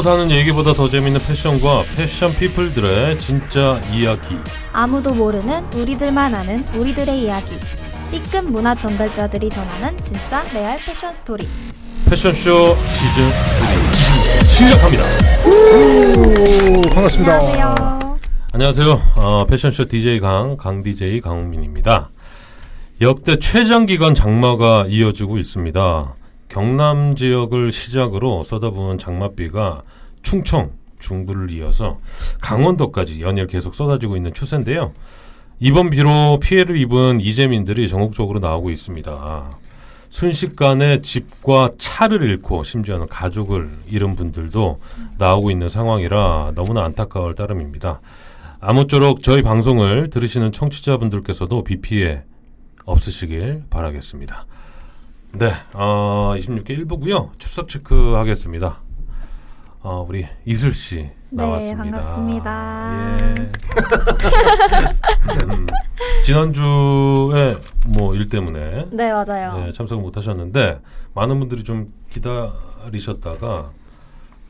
사는 얘기보다 더 재밌는 패션과 패션 피플들의 진짜 이야기. 아무도 모르는 우리들만 아는 우리들의 이야기. B급 문화 전달자들이 전하는 진짜 레알 패션 스토리. 패션쇼 시즌 3 시작합니다. 반갑습니다. 안녕하세요. 안녕하세요. 패션쇼 DJ 강 DJ 강웅민입니다. 역대 최장기간 장마가 이어지고 있습니다. 경남 지역을 시작으로 쏟아부은 장맛비가 충청, 중부를 이어서 강원도까지 연일 계속 쏟아지고 있는 추세인데요. 이번 비로 피해를 입은 이재민들이 전국적으로 나오고 있습니다. 순식간에 집과 차를 잃고 심지어는 가족을 잃은 분들도 나오고 있는 상황이라 너무나 안타까울 따름입니다. 아무쪼록 저희 방송을 들으시는 청취자분들께서도 비 피해 없으시길 바라겠습니다. 네, 26개 1부고요. 출석 체크하겠습니다. 우리 이슬 씨 나왔습니다. 네, 반갑습니다. 예. 지난주에 뭐 일 때문에 네, 맞아요. 네, 참석을 못하셨는데 많은 분들이 좀 기다리셨다가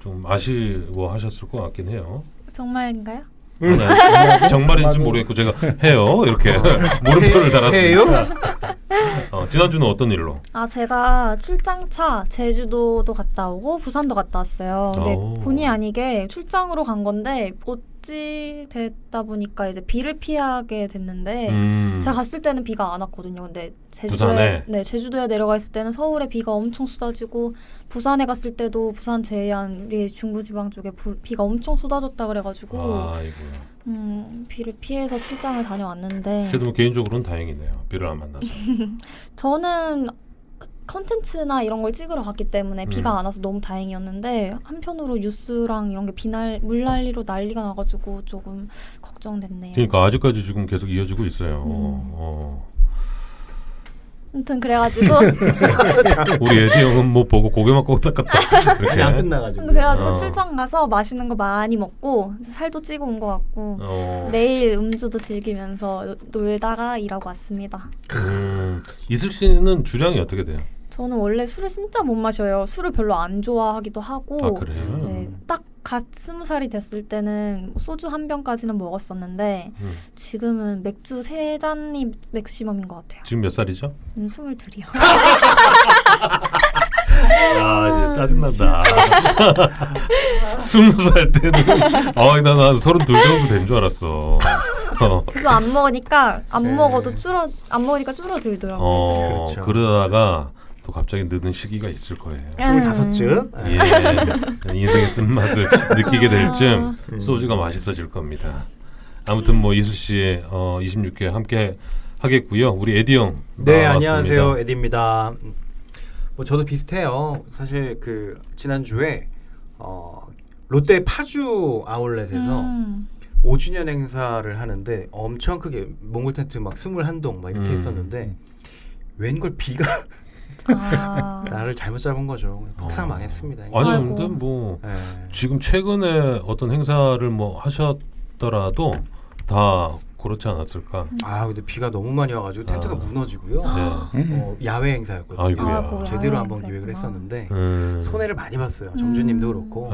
좀 아쉬워하셨을 것 같긴 해요. 정말인가요? 아니, 정말인지 모르겠고 제가 해요 이렇게 물음표를 달았습니다. 지난주는 어떤 일로? 제가 출장차 제주도도 갔다 오고 부산도 갔다 왔어요. 근데 본의 아니게 출장으로 간 건데 어찌 됐다 보니까 이제 비를 피하게 됐는데 제가 갔을 때는 비가 안 왔거든요. 근데 제주도에 내려가 있을 때는 서울에 비가 엄청 쏟아지고 부산에 갔을 때도 부산 제해안 우리 중부지방 쪽에 비가 엄청 쏟아졌다 그래가지고 비를 피해서 출장을 다녀왔는데 그래도 뭐 개인적으로는 다행이네요. 비를 안 만나서. 저는 컨텐츠나 이런 걸 찍으러 갔기 때문에 비가 안 와서 너무 다행이었는데 한편으로 뉴스랑 이런 게 물난리로 난리가 나가지고 조금 걱정됐네요. 그러니까 아직까지 지금 계속 이어지고 있어요. 아무튼 그래가지고 우리 에디 형은 뭐 보고 고개만 끄덕끄덕 이렇게 안 끝나가지고. 그래가지고 출장 가서 맛있는 거 많이 먹고 살도 찌고 온 것 같고 내일 음주도 즐기면서 놀다가 일하고 왔습니다. 이슬 씨는 주량이 어떻게 돼요? 저는 원래 술을 진짜 못 마셔요. 술을 별로 안 좋아하기도 하고. 그래요? 네, 딱 갓 20살이 됐을 때는 소주 한 병까지는 먹었었는데 지금은 맥주 3잔이 맥시멈인 것 같아요. 지금 몇 살이죠? 22이요. 진짜 짜증난다. 20살 때는 나 32 정도 된 줄 알았어. 계속 안 먹으니까 안 먹어도 줄어들더라고요. 그렇죠. 그러다가 또 갑자기 느는 시기가 있을 거예요. 25쯤? 예, 인생의 쓴맛을 느끼게 될 쯤 소주가 맛있어질 겁니다. 아무튼 뭐 이수 씨 26회 함께 하겠고요. 우리 에디 형 네, 나왔습니다. 안녕하세요. 에디입니다. 뭐 저도 비슷해요. 사실 그 지난주에 롯데 파주 아울렛에서 5주년 행사를 하는데 엄청 크게 몽골 텐트 막 21동 막 이렇게 했었는데 웬걸 비가 나를 잘못 잡은 거죠. 폭삭 망했습니다. 아니 근데 뭐 지금 최근에 어떤 행사를 뭐 하셨더라도 다 그렇지 않았을까? 근데 비가 너무 많이 와가지고 텐트가 무너지고요. 야외 행사였거든요. 아이고야. 제대로 한번 기획을 했었는데 손해를 많이 봤어요. 점주님도 그렇고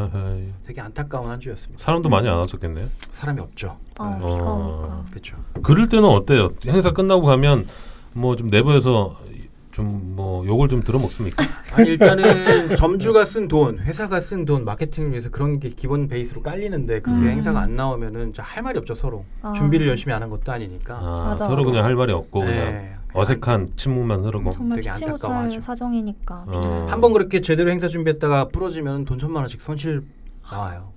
되게 안타까운 한 주였습니다. 사람도 많이 안 왔었겠네요. 사람이 없죠. 비가 오니까. 그렇죠. 그럴 때는 어때요? 행사 끝나고 가면 뭐 좀 내부에서 좀 뭐 욕을 좀 들어먹습니까? 일단은 점주가 쓴 돈, 회사가 쓴 돈, 마케팅을 위해서 그런 게 기본 베이스로 깔리는데 그게 행사가 안 나오면은 할 말이 없죠 서로. 준비를 열심히 안 한 것도 아니니까. 맞아. 서로 그냥 할 말이 없고 네. 그냥 어색한 침묵만 흐르고. 정말 되게 피치못 살 안타까워하죠. 사정이니까. 한 번 그렇게 제대로 행사 준비했다가 부러지면 돈 1,000만 원씩 손실 나와요.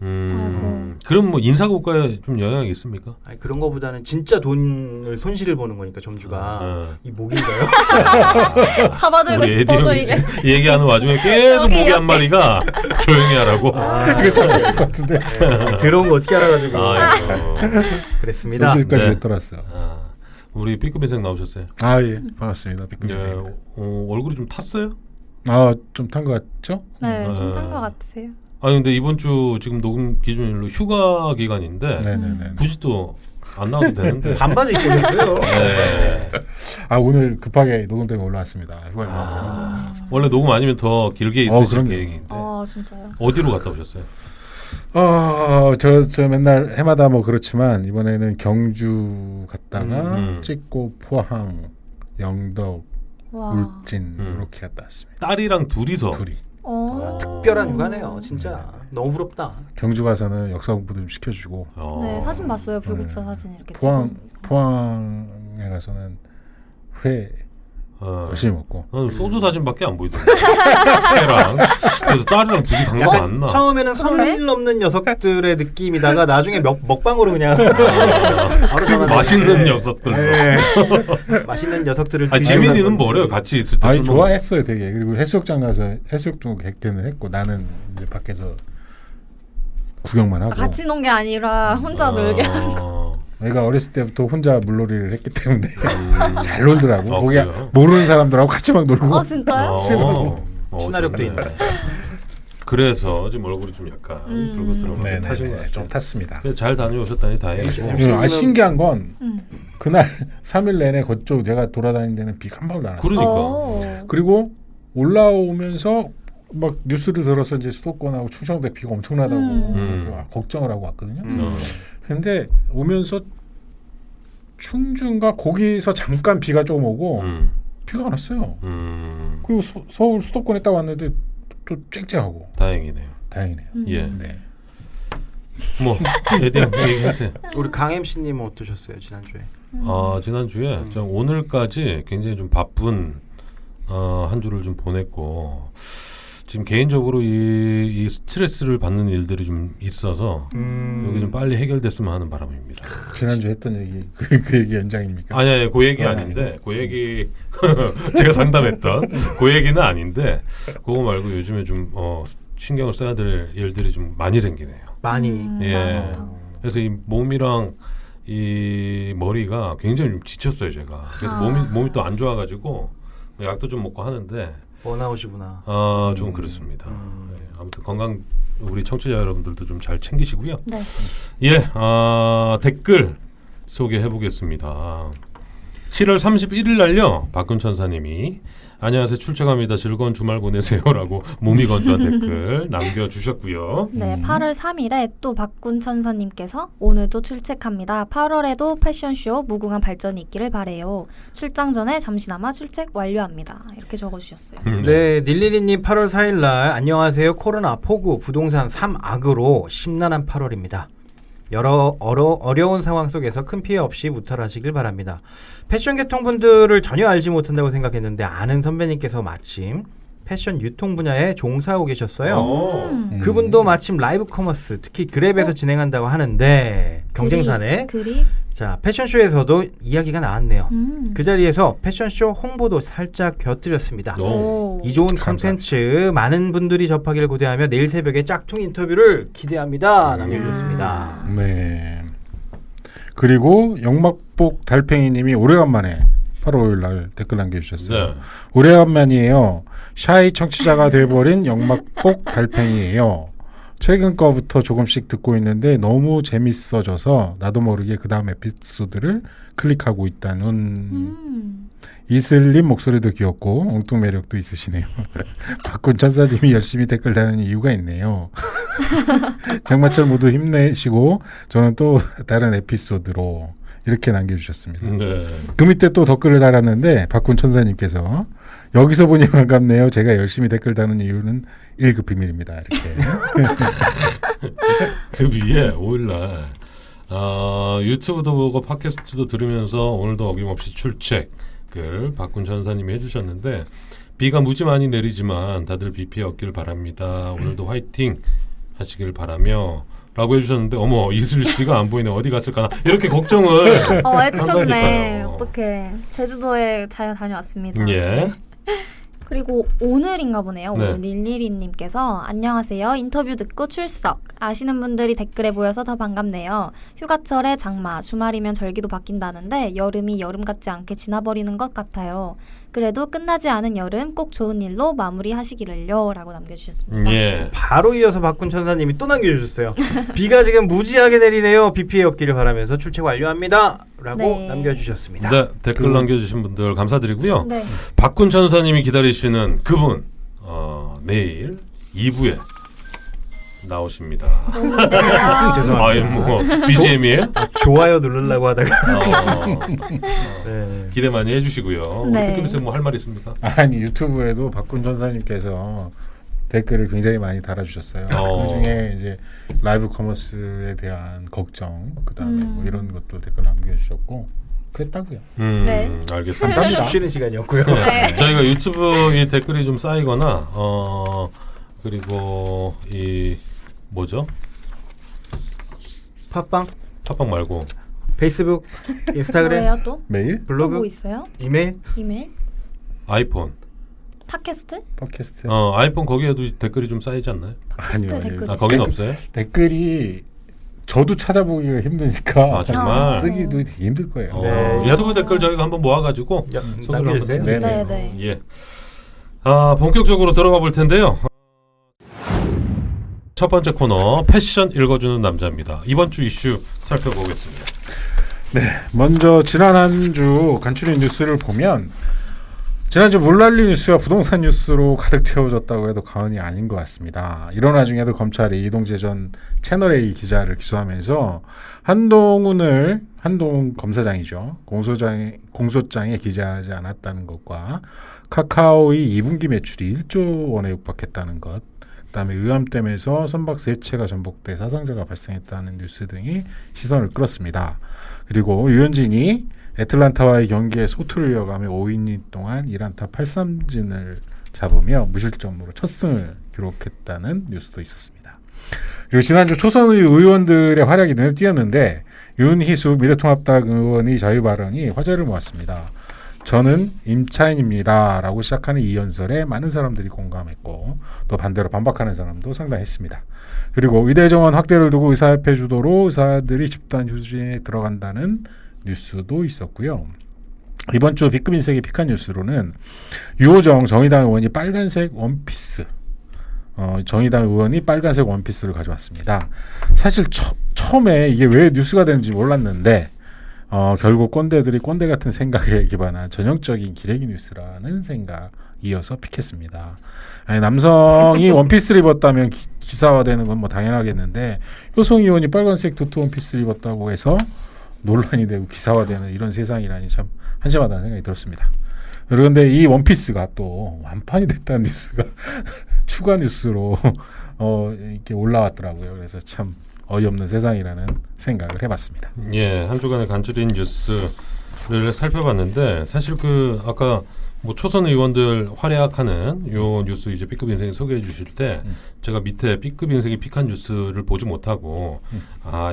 그럼 뭐 인사고과에 좀 영향이 있습니까? 그런 거보다는 진짜 돈을 손실을 보는 거니까 점주가 이 목인가요? 잡아들고 우리 에디 싶어서 형이 이게. 얘기하는 와중에 계속 목이 한 마리가 조용히 하라고. 이게 잡았을 것 같은데. 들어온 거 어떻게 알아가지고. 그랬습니다. 여기까지 네. 왜 떠났어? 우리 B급 인생 나오셨어요? 예, 반갑습니다. 빅빈입니다. 얼굴이 좀 탔어요? 좀 탄 것 같죠? 네, 좀 탄 것 같으세요. 아니 근데 이번 주 지금 녹음 기준일로 휴가 기간인데 네네네. 굳이 또 안 나와도 되는데. 반바지 입고 오셨어요. 네. 오늘 급하게 녹음 때문에 올라왔습니다. 휴가를 나고. 원래 녹음 아니면 더 길게 있으실 그럼요. 계획인데. 진짜요? 어디로 갔다 오셨어요? 저 맨날 해마다 뭐 그렇지만 이번에는 경주 갔다가 찍고 포항, 영덕, 와. 울진 이렇게 갔다 왔습니다. 딸이랑 둘이서. 둘이. 특별한 휴가네요, 진짜. 너무 부럽다. 경주 가서는 역사 공부도 좀 시켜주고. 네, 사진 봤어요. 불국사 사진 이렇게 포항에 가서는 회 열심히 먹고. 나는 소주 사진밖에 안 보이던데. 애랑. 그래서 딸이랑 둘이 간 거 약간 맞나? 처음에는 선 넘는 녀석들의 느낌이다가 나중에 먹방으로 그냥 바로 전화돼. 맛있는 녀석들. 맛있는 녀석들을 아, 뒤집는 지민이는 건데. 뭐래요? 같이 있을 때. 아니 술 좋아했어요 되게. 그리고 해수욕장 가서 해수욕도 객대는 했고 나는 이제 밖에서 구경만 하고. 같이 논 게 아니라 혼자 놀게. 내가 어렸을 때부터 혼자 물놀이를 했기 때문에 잘 놀더라고. 거기 그래요? 모르는 사람들하고 같이 막 놀고. 아 진짜요? 친화력도 좋네. 있네. 그래서 지금 얼굴이 좀 약간 불그스러운 타신 것 같아요. 좀 탔습니다. 그래서 잘 다녀오셨다니 다행이고. 신기한 건 그날 3일 내내 그쪽 내가 돌아다니는 데는 비가 한 방울도 안 왔어요. 그러니까. 그리고 올라오면서 막 뉴스를 들어서 이제 수도권하고 충청도 비가 엄청나다고 걱정을 하고 왔거든요. 근데 오면서 충주인가 거기서 잠깐 비가 조금 오고 비가 안 왔어요. 그리고 서울 수도권에 딱 왔는데 또 쨍쨍하고. 다행이네요. 다행이네요. 예. 네. 뭐 에디야 얘기하세요. 우리 강 MC님 어떠셨어요 지난주에? 지난주에 오늘까지 굉장히 좀 바쁜 한 주를 좀 보냈고 지금 개인적으로 이 스트레스를 받는 일들이 좀 있어서 여기 좀 빨리 해결됐으면 하는 바람입니다. 지난주 했던 얘기 그 얘기 연장입니까? 아니 그 얘기 아닌데 그 얘기 제가 상담했던 그 얘기는 아닌데 그거 말고 요즘에 좀 신경을 써야 될 일들이 좀 많이 생기네요. 많이. 예. 그래서 이 몸이랑 이 머리가 굉장히 좀 지쳤어요 제가. 그래서 몸이 또 안 좋아가지고 약도 좀 먹고 하는데. 번아웃이구나. 좀 그렇습니다. 네, 아무튼 건강 우리 청취자 여러분들도 좀 잘 챙기시고요. 네. 예, 댓글 소개해 보겠습니다. 7월 31일 날요. 박근 천사님이 안녕하세요. 출첵합니다. 즐거운 주말 보내세요라고 몸이 건조한 댓글 남겨주셨고요. 네, 8월 3일에 또 박군 천사님께서 오늘도 출첵합니다. 8월에도 패션쇼 무궁한 발전이 있기를 바래요. 출장 전에 잠시나마 출첵 완료합니다. 이렇게 적어주셨어요. 네, 닐리리님 8월 4일 날 안녕하세요. 코로나, 폭우, 부동산 3악으로 심란한 8월입니다. 여러 어려운 상황 속에서 큰 피해 없이 무탈하시길 바랍니다. 패션 계통분들을 전혀 알지 못한다고 생각했는데 아는 선배님께서 마침 패션 유통 분야에 종사하고 계셨어요. 그분도 마침 라이브 커머스, 특히 그랩에서 진행한다고 하는데 경쟁사네. 자, 패션쇼에서도 이야기가 나왔네요. 그 자리에서 패션쇼 홍보도 살짝 곁들였습니다. 이 좋은 콘텐츠 많은 분들이 접하길 고대하며 내일 새벽에 짝퉁 인터뷰를 기대합니다. 남겨주셨습니다. 네. 그리고 영막복 달팽이님이 오래간만에 8월 5일 날 댓글 남겨주셨어요. 네. 오래간만이에요. 샤이 청취자가 돼버린 영막복 달팽이에요. 최근 거부터 조금씩 듣고 있는데 너무 재밌어져서 나도 모르게 그 다음 에피소드를 클릭하고 있다는 이슬님 목소리도 귀엽고 엉뚱 매력도 있으시네요. 박군 천사님이 열심히 댓글 다는 이유가 있네요. 장마철 모두 힘내시고 저는 또 다른 에피소드로 이렇게 남겨주셨습니다. 네. 그 밑에 또 댓글을 달았는데 박군 천사님께서 여기서 보니 반갑네요. 제가 열심히 댓글 다는 이유는 1급 비밀입니다. 이렇게. 그 위에 5일날 유튜브도 보고 팟캐스트도 들으면서 오늘도 어김없이 출첵을 박군 천사님이 해주셨는데 비가 무지 많이 내리지만 다들 비 피해 없길 바랍니다. 오늘도 화이팅 하시길 바라며 라고 해주셨는데 어머 이슬 씨가 안 보이네 어디 갔을까나 이렇게 걱정을 해주셨네. 한다니까요. 어떡해. 제주도에 잘 다녀왔습니다. 예. 그리고 오늘인가 보네요. 네. 오늘 닐리리님께서 안녕하세요. 인터뷰 듣고 출석. 아시는 분들이 댓글에 보여서 더 반갑네요. 휴가철에 장마, 주말이면 절기도 바뀐다는데 여름이 여름 같지 않게 지나버리는 것 같아요. 그래도 끝나지 않은 여름 꼭 좋은 일로 마무리하시기를요. 라고 남겨주셨습니다. 예. 바로 이어서 박군 천사님이 또 남겨주셨어요. 비가 지금 무지하게 내리네요. 비 피해 없기를 바라면서 출첵 완료합니다. 라고 네. 남겨주셨습니다. 네, 댓글 남겨주신 분들 감사드리고요. 네. 박군 천사님이 기다리시는 그분 내일 2부에 나오십니다. 죄송합니다. 아예 뭐 BGM이에요? 좋아요 누르려고 하다가 네. 기대 많이 해주시고요. 네. 삐끗 뭐할 말 있습니까? 아니 유튜브에도 박군 전사님께서 댓글을 굉장히 많이 달아주셨어요. 어. 그 중에 이제 라이브 커머스에 대한 걱정, 그다음에 뭐 이런 것도 댓글 남겨주셨고 그랬다고요. 네. 알겠습니다. 감사합니다. 쉬는 시간이었고요. 네. 저희가 유튜브 이 댓글이 좀 쌓이거나 그리고 이 뭐죠? 팟빵, 팟빵 말고 페이스북, 인스타그램, 뭐예요 또? 메일, 또 블로그, 뭐 있어요? 이메일. 이메일? 아이폰. 팟캐스트? 팟캐스트. 아이폰 거기에도 댓글이 좀 쌓이지 않나요? 팟캐스트 아니요, 댓글 아 거기는 있어요? 없어요? 댓글이 저도 찾아보기가 힘드니까 아 정말. 쓰기도 되게 힘들 거예요. 네. 유튜브 댓글 저희가 한번 모아가지고 소개를 남겨주세요. 한번 네. 네. 예. 본격적으로 들어가 볼 텐데요. 첫 번째 코너 패션 읽어주는 남자입니다. 이번 주 이슈 살펴보겠습니다. 먼저 지난 한 주 간추린 뉴스를 보면 지난주 물난리 뉴스와 부동산 뉴스로 가득 채워졌다고 해도 과언이 아닌 것 같습니다. 이런 와중에도 검찰이 이동재 전 채널A 기자를 기소하면서 한동훈 검사장이죠. 공소장에 기재하지 않았다는 것과 카카오의 2분기 매출이 1조 원에 육박했다는 것, 그다음에 의암댐에서 선박 3채가 전복돼 사상자가 발생했다는 뉴스 등이 시선을 끌었습니다. 그리고 류현진이 애틀란타와의 경기에 소투를 이어가며 5이닝 동안 1안타 8삼진을 잡으며 무실점으로 첫 승을 기록했다는 뉴스도 있었습니다. 그리고 지난주 초선의 의원들의 활약이 눈에 띄었는데 윤희수 미래통합당 의원의 자유 발언이 화제를 모았습니다. 저는 임차인입니다 라고 시작하는 이 연설에 많은 사람들이 공감했고 또 반대로 반박하는 사람도 상당했습니다. 그리고 의대정원 확대를 두고 의사협회 주도로 의사들이 집단 휴진에 들어간다는 뉴스도 있었고요. 이번 주 B급 인색의 픽한 뉴스로는 유호정 정의당 의원이 빨간색 원피스 정의당 의원이 빨간색 원피스를 가져왔습니다. 사실 처음에 이게 왜 뉴스가 되는지 몰랐는데 결국 꼰대들이 꼰대 같은 생각에 기반한 전형적인 기레기 뉴스라는 생각이어서 픽했습니다. 아니, 남성이 원피스를 입었다면 기사화되는 건 뭐 당연하겠는데 효성 의원이 빨간색 도트 원피스를 입었다고 해서 논란이 되고 기사화되는 이런 세상이라니 참 한심하다는 생각이 들었습니다. 그런데 이 원피스가 또 완판이 됐다는 뉴스가 추가 뉴스로 이렇게 올라왔더라고요. 그래서 참 어이없는 세상이라는 생각을 해봤습니다. 예, 한 주간의 간추린 뉴스를 살펴봤는데 사실 아까 뭐 초선 의원들 활약하는 요 뉴스 이제 B급 인생이 소개해 주실 때 제가 밑에 B급 인생이 픽한 뉴스를 보지 못하고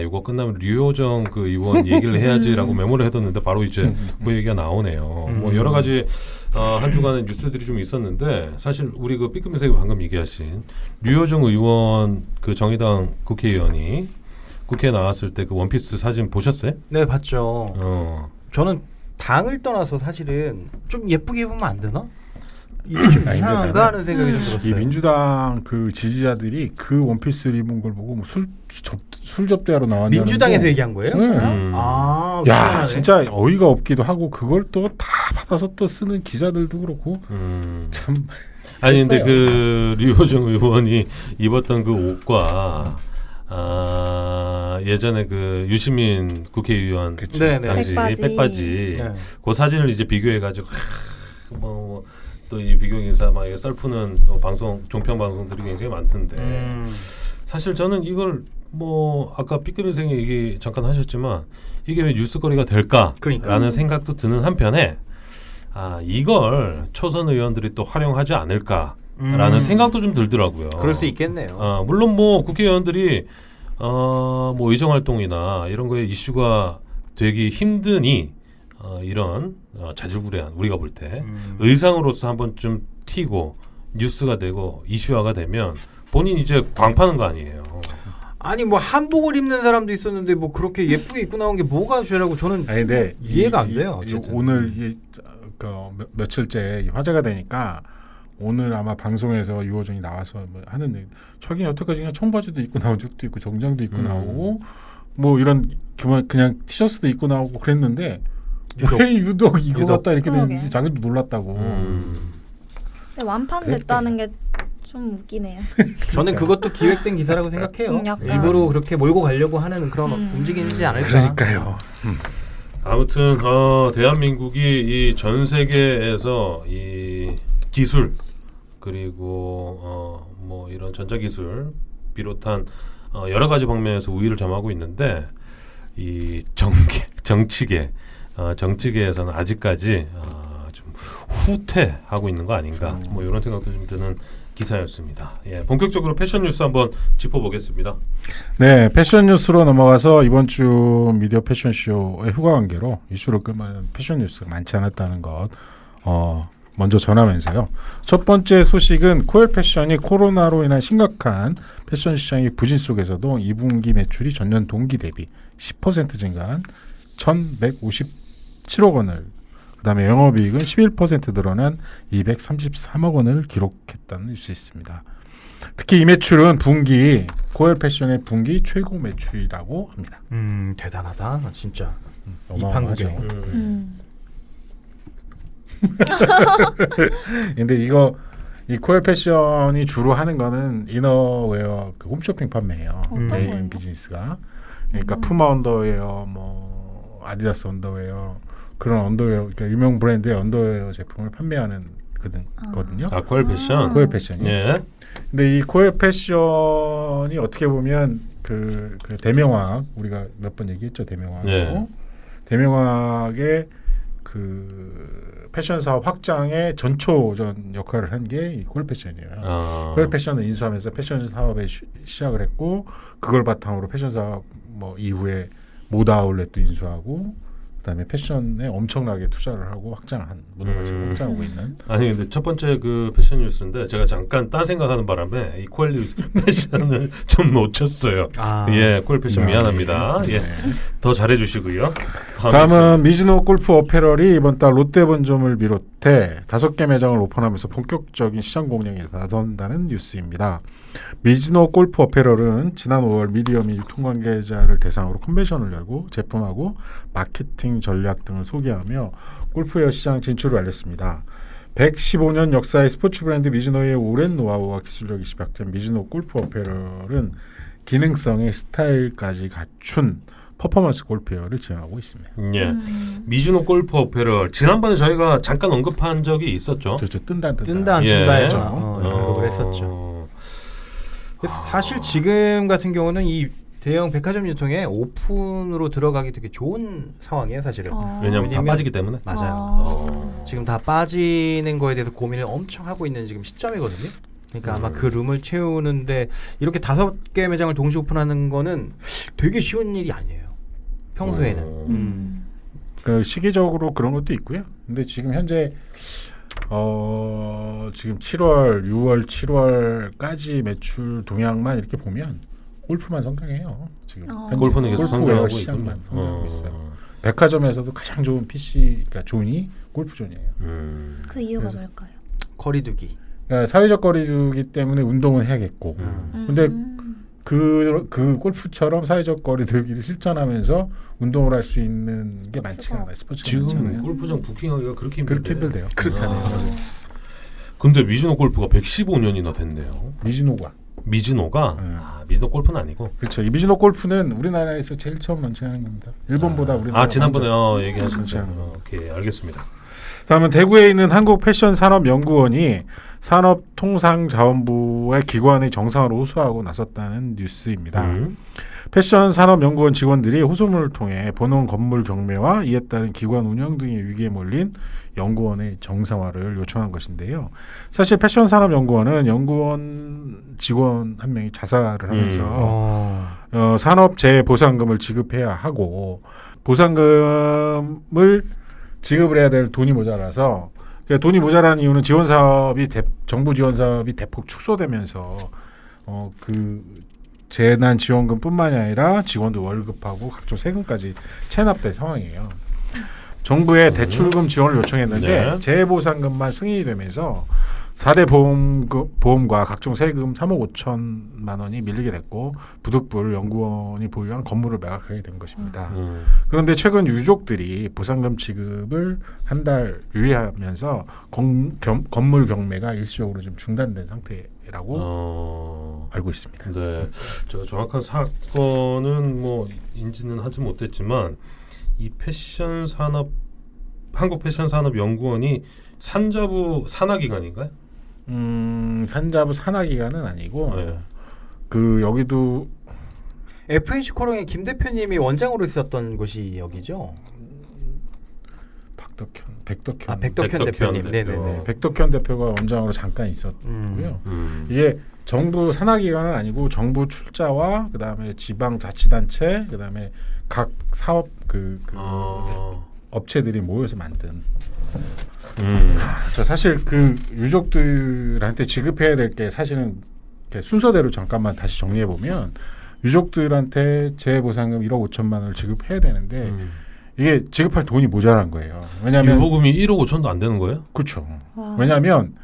이거 끝나면 류호정 그 의원 얘기를 해야지라고 메모를 해뒀는데 바로 이제 그 얘기가 나오네요. 뭐 여러 가지 한 주간의 뉴스들이 좀 있었는데 사실 우리 그 B급 인생이 방금 얘기하신 류호정 의원 그 정의당 국회의원이 국회에 나왔을 때 그 원피스 사진 보셨어요? 네, 봤죠. 저는 당을 떠나서 사실은 좀 예쁘게 입으면 안 되나? 이게 좀 이상한가 하는 생각이 좀 들었어요. 이 민주당 그 지지자들이 그 원피스를 입은 걸 보고 뭐 술 접대하러 나왔냐는 민주당에서 얘기한 거예요? 네. 아, 야 희한하네. 진짜 어이가 없기도 하고 그걸 또 다 받아서 또 쓰는 기자들도 그렇고 참 아니 근데 했어요. 그 류호정 의원이 입었던 그 옷과 예전에 그 유시민 국회의원 그치. 네네. 당시 백바지. 백바지 네. 그 사진을 이제 비교해가지고 뭐 또 이 비교 인사 막 썰푸는 방송 종편 방송들이 굉장히 많던데 사실 저는 이걸 뭐 아까 B급 인생이 얘기 잠깐 하셨지만 이게 왜 뉴스거리가 될까라는 그러니까. 생각도 드는 한편에 이걸 초선 의원들이 또 활용하지 않을까라는 생각도 좀 들더라고요. 그럴 수 있겠네요. 물론 뭐 국회의원들이 뭐 의정 활동이나 이런 거에 이슈가 되기 힘드니 이런 자질구레한 우리가 볼 때 의상으로서 한번 좀 튀고 뉴스가 되고 이슈화가 되면 본인 이제 광파는 거 아니에요. 아니 뭐 한복을 입는 사람도 있었는데 뭐 그렇게 예쁘게 입고 나온 게 뭐가 죄라고 저는 아니 근데 이해가 안 돼요. 어쨌든. 오늘 며칠째 화제가 되니까 오늘 아마 방송에서 유호정이 나와서 뭐 하는 자기는 여태까지 그냥 청바지도 입고 나온 적도 있고 정장도 입고 나오고 뭐 이런 그냥 티셔츠도 입고 나오고 그랬는데 왜 유독 이거 유독. 같다 이렇게 그러게. 되는지 자기도 놀랐다고. 근데 완판됐다는 게 좀 웃기네요. 저는 그것도 기획된 기사라고 생각해요. 약간. 일부러 그렇게 몰고 가려고 하는 그런 움직임이지 않을까. 그러니까요. 아무튼 대한민국이 이 전 세계에서 이 기술 그리고 뭐 이런 전자기술 비롯한 여러 가지 방면에서 우위를 점하고 있는데 이 정치계에서는 아직까지 좀 후퇴하고 있는 거 아닌가 뭐 이런 생각도 좀 드는 기사였습니다. 예, 본격적으로 패션 뉴스 한번 짚어보겠습니다. 네, 패션 뉴스로 넘어가서 이번 주 미디어 패션쇼의 휴가 관계로 이슈를 끌만한 패션 뉴스가 많지 않았다는 것 먼저 전하면서요. 첫 번째 소식은 코엘 패션이 코로나로 인한 심각한 패션 시장의 부진 속에서도 2분기 매출이 전년 동기 대비 10% 증가한 1,157억 원을 그다음에 영업이익은 11% 늘어난 233억 원을 기록했다는 뉴스 있습니다. 특히 이 매출은 분기 코엘 패션의 분기 최고 매출이라고 합니다. 대단하다. 진짜. 어마어마하죠. 이판국에. 근데 이 코엘 패션이 주로 하는 거는 이너웨어 그 홈쇼핑 판매예요. 어떤 메인 거예요? 비즈니스가. 그러니까 푸마 언더웨어, 뭐 아디다스 언더웨어 그런 언더웨어, 그러니까 유명 브랜드의 언더웨어 제품을 판매하는 거든요. 코엘 패션. 코엘 패션이. 예. 근데 이 코엘 패션이 어떻게 보면 그 대명학 우리가 몇 번 얘기했죠, 대명학으로. 네. 대명학의 그 패션 사업 확장의 전초전 역할을 한 게 이 코엘 패션이에요. 코엘 패션을 인수하면서 패션 사업에 시작을 했고 그걸 바탕으로 패션 사업 뭐 이후에 모드 아울렛도 인수하고 그다음에 패션에 엄청나게 투자를 하고 확장한 문화마시고 확장하고 있는. 아니 근데 첫 번째 그 패션 뉴스인데 제가 잠깐 딴 생각하는 바람에 이 코엘 패션을 좀 놓쳤어요. 예, 코엘 패션 미안합니다. 예, 더 잘해주시고요. 다음은 미즈노 골프 어페럴이 이번 달 롯데 본점을 비롯해 5개 매장을 오픈하면서 본격적인 시장 공략에 나선다는 뉴스입니다. 미즈노 골프 어페럴은 지난 5월 미디어 및 유통관계자를 대상으로 컨벤션을 열고 제품하고 마케팅 전략 등을 소개하며 골프웨어 시장 진출을 알렸습니다. 115년 역사의 스포츠 브랜드 미즈노의 오랜 노하우와 기술력이 집약된 미즈노 골프 어페럴은 기능성의 스타일까지 갖춘 퍼포먼스 골프웨어를 지향하고 있습니다. 예, 미즈노 골프 어페럴 지난번에 저희가 잠깐 언급한 적이 있었죠. 그렇죠. 뜬다. 언급을 했었죠. 사실 지금 같은 경우는 이 대형 백화점 유통에 오픈으로 들어가기 되게 좋은 상황이에요, 사실은. 왜냐하면 다 빠지기 때문에. 맞아요. 지금 다 빠지는 거에 대해서 고민을 엄청 하고 있는 지금 시점이거든요. 그러니까 아마 그 룸을 채우는데 이렇게 5개 매장을 동시 오픈하는 거는 되게 쉬운 일이 아니에요. 평소에는. 그 시기적으로 그런 것도 있고요. 근데 지금 현재 지금 7월, 6월, 7월까지 매출 동향만 이렇게 보면 골프만 성장해요. 지금 현재 골프는 계속 성장하고 시장만 있군요. 성장하고 있어요. 백화점에서도 가장 좋은 PC, 그러니까 존이 골프존이에요. 그 이유가 뭘까요? 거리두기. 그러니까 사회적 거리두기 때문에 운동은 해야겠고, 근데 그 골프처럼 사회적 거리두기를 실천하면서 운동을 할 수 있는 게 많지가 않아요. 스포츠가 지금 많잖아요. 골프장 부킹하기가 그렇게 그렇게 힘들대요. 힘들대요. 그렇다네요. 근데 미즈노 골프가 115년이나 됐네요. 미즈노가. 미즈노가 미즈노 골프는 아니고. 그렇죠. 이 미즈노 골프는 우리나라에서 제일 처음 런칭한 겁니다. 일본보다 우리나라. 지난번에 먼저 얘기하셨죠. 런칭한 오케이, 알겠습니다. 다음은 대구에 있는 한국패션산업연구원이 산업통상자원부의 기관의 정상화를 호소하고 나섰다는 뉴스입니다. 패션산업연구원 직원들이 호소문을 통해 본원 건물 경매와 이에 따른 기관 운영 등의 위기에 몰린 연구원의 정상화를 요청한 것인데요. 사실 패션산업연구원은 연구원 직원 한 명이 자살을 하면서 산업재해보상금을 지급해야 하고 보상금을 지급을 해야 될 돈이 모자라서 돈이 모자라는 이유는 지원 사업이 정부 지원 사업이 대폭 축소되면서 그 재난 지원금뿐만이 아니라 직원들 월급하고 각종 세금까지 체납된 상황이에요. 정부에 대출금 지원을 요청했는데 네. 재해보상금만 승인이 되면서 4대 보험과 각종 세금 3억 5천만 원이 밀리게 됐고 부득불 연구원이 보유한 건물을 매각하게 된 것입니다. 그런데 최근 유족들이 보상금 지급을 한 달 유예하면서 건물 경매가 일시적으로 좀 중단된 상태라고 알고 있습니다. 네, 제가 정확한 사건은 뭐 인지는 하지 못했지만 이 패션 산업 한국 패션 산업 연구원이 산자부 산하기관인가요? 산자부 산하기관은 아니고 네. 그 여기도 FNC 코롱의 김 대표님이 원장으로 있었던 곳이 여기죠. 백덕현 백덕현 대표님. 네네네. 백덕현 대표가 원장으로 잠깐 있었고요. 이게 정부 산하기관은 아니고 정부 출자와 그다음에 지방자치단체 그다음에 각 사업 업체들이 모여서 만든. 저 사실 그 유족들한테 지급해야 될 게 사실은 이렇게 순서대로 잠깐만 다시 정리해 보면 유족들한테 재보상금 1억 5천만 원을 지급해야 되는데 이게 지급할 돈이 모자란 거예요. 왜냐하면 유보금이 1억 5천도 안 되는 거예요? 그렇죠. 왜냐하면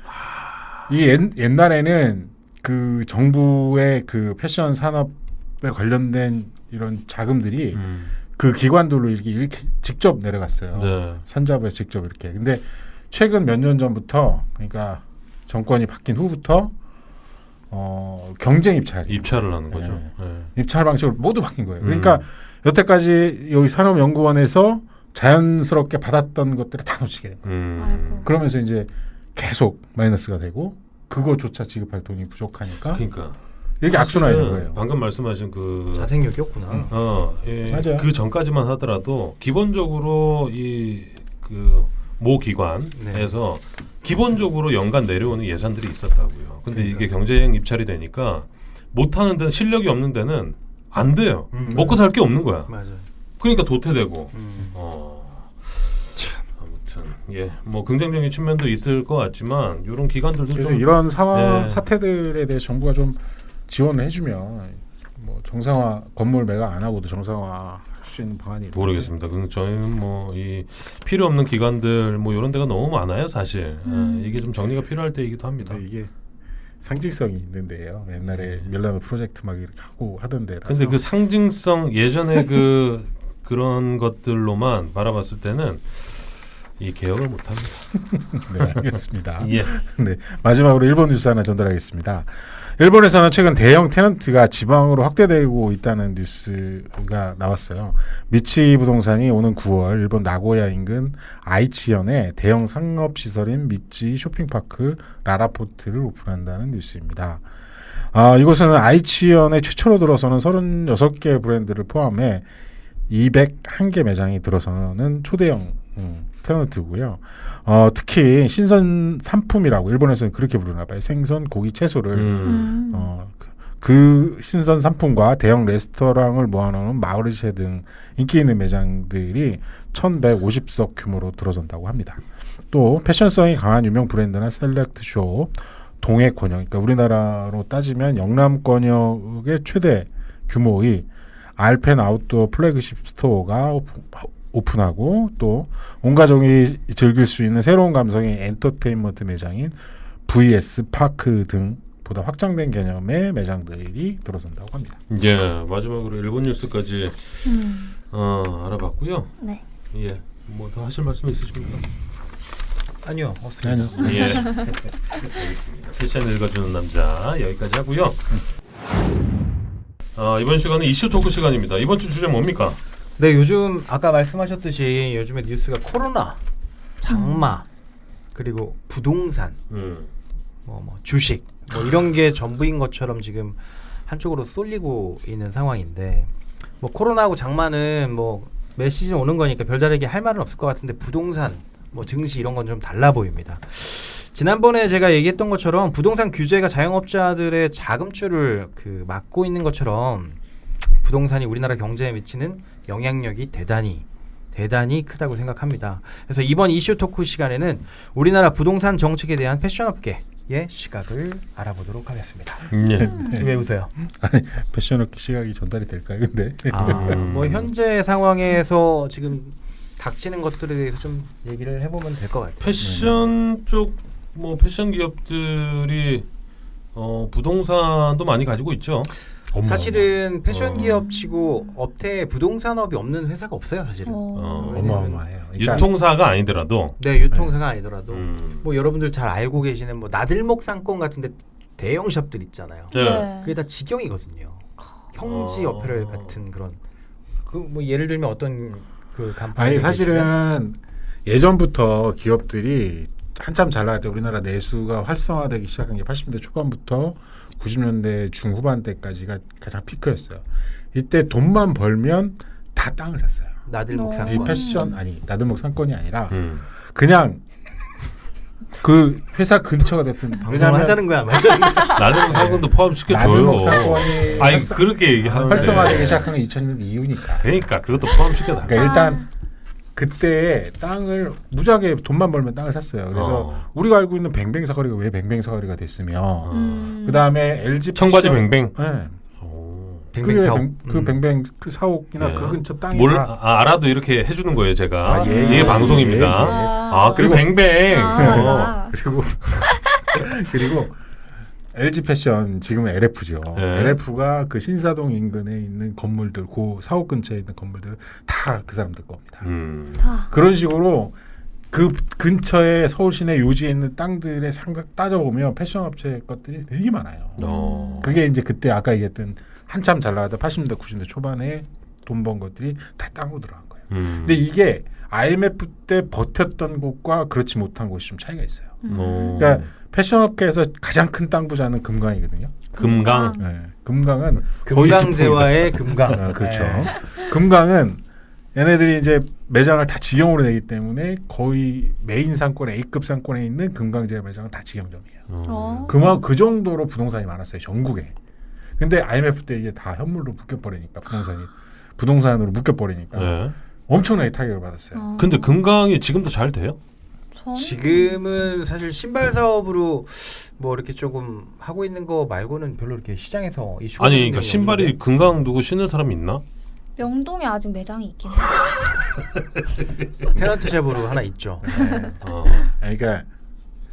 이 옛날에는 그 정부의 그 패션 산업에 관련된 이런 자금들이 그 기관들로 이렇게 직접 내려갔어요. 네. 산자부에 직접 이렇게. 근데 최근 몇 년 전부터 그러니까 정권이 바뀐 후부터 경쟁 입찰을 하는 거죠. 네. 네. 입찰 방식으로 모두 바뀐 거예요. 그러니까 여태까지 여기 산업연구원에서 자연스럽게 받았던 것들을 다 놓치게 된 거예요. 아이고. 그러면서 이제 계속 마이너스가 되고 그거조차 지급할 돈이 부족하니까 그러니까 이렇게 악순환이 되는 거예요. 방금 말씀하신 그 자생력이었구나. 예, 맞아요. 그 전까지만 하더라도 기본적으로 이 그 모 기관에서 기본적으로 연간 내려오는 예산들이 있었다고요. 근데 그러니까. 이게 경쟁 입찰이 되니까 못하는 데는 실력이 없는 데는 안 돼요. 먹고 살 게 없는 거야. 맞아요. 그러니까 도태되고. 참 아무튼 뭐 긍정적인 측면도 있을 것 같지만 이런 기관들도 그래서 좀 이런 상황 네. 사태들에 대해 정부가 좀 지원을 해주면 뭐 정상화 건물 매각 안 하고도 정상화 할 수 있는 방안이 있는데. 모르겠습니다. 저희는 뭐 이 필요 없는 기관들 뭐 이런 데가 너무 많아요, 사실. 이게 좀 정리가 필요할 때이기도 합니다. 근데 이게 상징성이 있는데요. 옛날에 밀라노 프로젝트 막 이렇게 하고 하던데. 근데 그 상징성 예전에 그런 것들로만 바라봤을 때는 이 개혁을 못합니다. 네, 알겠습니다. 예. 네, 마지막으로 일본 뉴스 하나 전달하겠습니다. 일본에서는 최근 대형 테넌트가 지방으로 확대되고 있다는 뉴스가 나왔어요. 미치 부동산이 오는 9월 일본 나고야 인근 아이치현에 대형 상업시설인 미치 쇼핑파크 라라포트를 오픈한다는 뉴스입니다. 이곳은 아이치현에 최초로 들어서는 36개 브랜드를 포함해 201개 매장이 들어서는 초대형 테넌트고요. 특히 신선 상품이라고 일본에서는 그렇게 부르나 봐요. 생선, 고기, 채소를 그 신선 상품과 대형 레스토랑을 모아놓은 마을시에 등 인기 있는 매장들이 1,150석 규모로 들어선다고 합니다. 또 패션성이 강한 유명 브랜드나 셀렉트숍, 동해권역, 그러니까 우리나라로 따지면 영남권역의 최대 규모의 알펜 아웃도어 플래그십 스토어가 오픈하고 또 온 가족이 즐길 수 있는 새로운 감성의 엔터테인먼트 매장인 VS 파크 등보다 확장된 개념의 매장들이 들어선다고 합니다. 예, 마지막으로 일본 뉴스까지 알아봤고요. 네. 예, 뭐 더 하실 말씀 있으십니까? 아니요, 없습니다. 예, 알겠습니다. 패션 읽어주는 남자 여기까지 하고요. 이번 시간은 이슈 토크 시간입니다. 이번 주 주제 뭡니까? 네, 요즘 아까 말씀하셨듯이 요즘에 뉴스가 코로나, 장마, 그리고 부동산, 뭐 주식, 뭐 이런 게 전부인 것처럼 지금 한쪽으로 쏠리고 있는 상황인데, 뭐 코로나하고 장마는 뭐 매 시즌 오는 거니까 별다르게 할 말은 없을 것 같은데 부동산, 뭐 증시 이런 건 좀 달라 보입니다. 지난번에 제가 얘기했던 것처럼 부동산 규제가 자영업자들의 자금줄을 막고 있는 것처럼 부동산이 우리나라 경제에 미치는 영향력이 대단히 크다고 생각합니다. 그래서 이번 이슈 토크 시간에는 우리나라 부동산 정책에 대한 패션업계의 시각을 알아보도록 하겠습니다. 예. 왜 웃어요? 아니, 패션업계 시각이 전달이 될까요? 근데 뭐 현재 상황에서 지금 닥치는 것들에 대해서 좀 얘기를 해보면 될 것 같아요. 패션 쪽 뭐 패션 기업들이 부동산도 많이 가지고 있죠. 사실은 패션 어. 기업치고 업태에 부동산업이 없는 회사가 없어요, 사실은. 어마어마해요. 그러니까 유통사가 아니더라도. 네, 유통사가 아니더라도 음. 뭐 여러분들 잘 알고 계시는 뭐 나들목 상권 같은데 대형 샵들 있잖아요. 네. 그게 다 직영이거든요. 형지 어. 어페럴 같은 그런 그 뭐 예를 들면 어떤 그 간판 아니 사실은 예전부터 기업들이 한참 잘 나갈 때 우리나라 내수가 활성화되기 시작한 게 80년대 초반부터 90년대 중후반 때까지가 가장 피크였어요. 이때 돈만 벌면 다 땅을 샀어요. 나들목 어. 상권. 이 패션 아니 나들목 상권이 아니라 음. 그냥 그 회사 근처가 됐든 방송을 하자는 거야, 말자는 거야. 나들목 상권도 포함시켜줘요. 나들목 상권이 아니 그렇게 얘기하는데. 활성화되기 시작한 건 2000년대 이후니까. 그러니까 그것도 포함시켜달라. 그러니까 일단 그때 땅을 무지하게 돈만 벌면 땅을 샀어요. 그래서 우리가 알고 있는 뱅뱅 사거리가 왜 뱅뱅 사거리가 됐으며 음. 그 다음에 LG 청바지 패션- 뱅뱅. 네. 오. 뱅뱅 사옥. 그 뱅뱅 그 사옥이나 네. 그 근처 땅이 뭘 다 알아도 이렇게 해주는 거예요, 제가. 아, 예, 이게 예, 방송입니다. 예, 예. 아, 그리고 뱅뱅. 아, 어. 맞아. 그리고 LG 패션 지금은 LF죠. 네. LF가 그 신사동 인근에 있는 건물들, 그 사옥 근처에 있는 건물들 다 그 사람들 겁니다. 다. 그런 식으로 그 근처에 서울 시내 요지에 있는 땅들의 상당 따져보면 패션 업체 것들이 되게 많아요. 그게 이제 그때 아까 얘기했던 한참 잘 나가던 80년대 90년대 초반에 돈 번 것들이 다 땅으로 들어간 거예요. 근데 이게 IMF 때 버텼던 곳과 그렇지 못한 곳이 좀 차이가 있어요. 그러니까 패션업계에서 가장 큰 땅 부자는 금강이거든요. 금강. 네. 금강은 거의 금강제와의 금강. 아, 그렇죠. 네. 금강은 얘네들이 이제 매장을 다 직영으로 내기 때문에 거의 메인 상권에 A급 상권에 있는 금강제 매장은 다 직영점이에요. 어. 그 정도로 부동산이 많았어요, 전국에. 근데 IMF 때 이게 다 현물로 묶여버리니까 부동산으로 묶여버리니까 네. 엄청나게 타격을 받았어요. 근데 금강이 지금도 잘 돼요? 지금은 사실 신발 사업으로 뭐 이렇게 조금 하고 있는 거 말고는 별로 이렇게 시장에서 이슈가 아니, 되는 그러니까 게 신발이 없는데. 금강 두고 신는 사람이 있나? 명동에 아직 매장이 있긴 해요. 테넌트 샵으로 하나 있죠. 네. 그러니까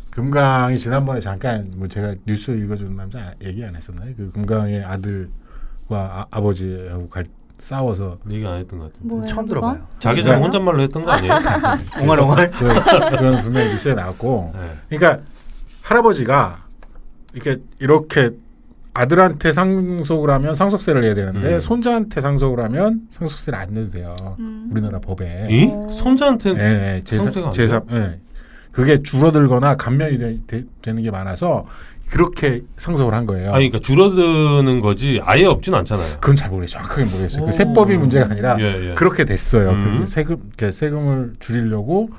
금강이 지난번에 잠깐 뭐 제가 뉴스 읽어주는 남자 얘기 안 했었나요? 그 금강의 아들과 아버지하고 싸워서 얘기 안 했던 것 같은데. 뭐예요, 처음 그건? 들어봐요. 자기들 그거요? 혼잣말로 했던 거 아니에요? 옹알옹알. 그건 분명히 뉴스에 나왔고 네. 그러니까 할아버지가 이렇게 아들한테 상속을 하면 상속세를 내야 되는데 손자한테 상속을 하면 상속세를 안 내도 돼요. 우리나라 법에. 이? 어. 손자한테 예, 상속세가 안 제사, 예. 그게 줄어들거나 감면이 되는 게 많아서 그렇게 상속을 한 거예요. 아니 그러니까 줄어드는 거지 아예 없진 않잖아요. 그건 잘 모르겠어요. 정확하게 모르겠어요. 오. 그 세법이 문제가 아니라 예, 예. 그렇게 됐어요. 음. 그 세금을 줄이려고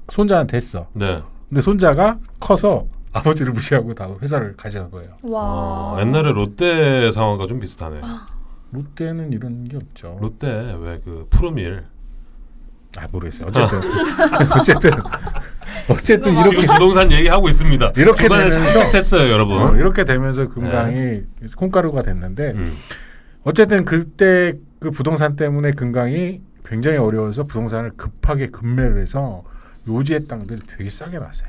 손자한테 했어. 네. 근데 손자가 커서 아버지를 무시하고 다 회사를 가져간 거예요. 와. 옛날에 롯데 상황과 좀 비슷하네. 롯데는 이런 게 없죠. 롯데 왜 그 푸르밀. 모르겠어요. 어쨌든 지금 이렇게 부동산 얘기하고 있습니다. 이렇게 중간에 되면서- 살짝 샜어요, 여러분. 이렇게 되면서 금강이 콩가루가 됐는데 음. 어쨌든 그때 그 부동산 때문에 금강이 굉장히 어려워서 부동산을 급하게 급매를 해서 요지의 땅들 되게 싸게 났어요.